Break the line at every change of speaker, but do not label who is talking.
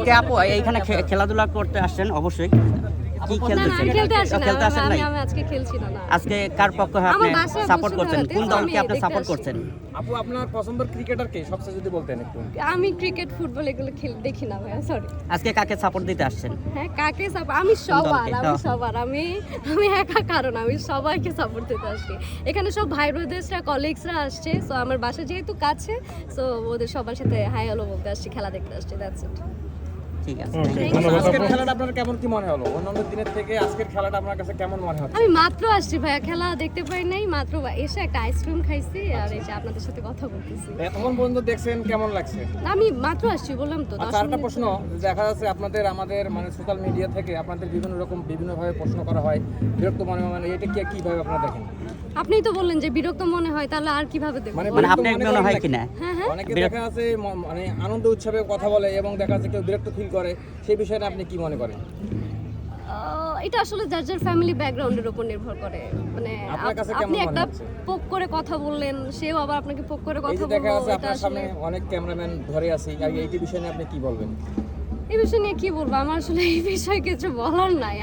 আজকে আপু এইখানে খেলাধুলা করতে আসছেন অবশ্যই, কি
খেলতে আসেন
নাই?
আমি আজকে খেলছি না।
আজকে কার পক্ষে আপনি সাপোর্ট করছেন, কোন দলকে আপনি সাপোর্ট করছেন?
আপু আপনার পছন্দের ক্রিকেটার কে সবচেয়ে যদি বলতেন একটু?
আমি ক্রিকেট ফুটবল এগুলো দেখি না ভাইয়া, সরি।
আজকে কাকে সাপোর্ট দিতে আসছেন?
হ্যাঁ, কাকে সাপোর্ট? আমি সবার আমি একা, কারণ আমি সবাইকে সাপোর্ট দিতে আসছি। এখানে সব ভাই ব্রাদার্সরা, কলিগসরা আসছে, সো আমার বাসা যেহেতু কাছে, সো ওদের সবার সাথে হাই হ্যালো বলতে আসছি, খেলা দেখতে আসছি, দ্যাটস ইট।
ঠিক আছে,
আজকের খেলাটা আপনার কেমন কি মনে হলো? অন্যান্য দিনের থেকে আজকের খেলাটা আপনার কাছে কেমন মনে হচ্ছে?
আমি মাত্র আসছি ভাইয়া, খেলা দেখতে পাই নাই, মাত্র এসে একটা আইসক্রিম খাইছি আর এসে আপনাদের সাথে কথা বলতেছি।
এতক্ষণ পর্যন্ত দেখছেন, কেমন লাগছে?
আমি মাত্র আসছি, বললাম তো।
আচ্ছা, আরেকটা প্রশ্ন, দেখা যাচ্ছে আমাদের মানে সোশ্যাল মিডিয়া থেকে আপনাদের বিভিন্নভাবে প্রশ্ন করা হয়, বিরক্ত মনে হয়, মানে এটা কিভাবে আপনারা দেখেন?
আপনিই তো বললেন যে বিরক্ত মনে হয়, তাহলে আর কিভাবে দেখব?
মানে আপনি মনে হয় কিনা?
হ্যাঁ,
অনেকে দেখা যাচ্ছে মানে আনন্দ উৎসবে কথা বলে এবং দেখা যাচ্ছে কেউ বিরক্ত ফিল করে, সেই বিষয়টা আপনি কি মনে করেন?
এটা আসলে যার ফ্যামিলি ব্যাকগ্রাউন্ডের উপর নির্ভর করে। মানে
আপনার কাছে কেমন
আপনি
মনে
একটা
হচ্ছে?
পোক করে কথা বললেন, সেও আবার আপনাকে পোক করে
এই
কথা
যে দেখা
বললো,
যাচ্ছে
এটা
আপনার সামনে
আসলে
অনেক ক্যামেরাম্যান ধরে আছে, এই বিষয় নিয়ে আপনি কি বলবেন?
এই বিষয় নিয়ে কি বলবো, আমার আসলে এই বিষয়ে কিছু বলার নাই।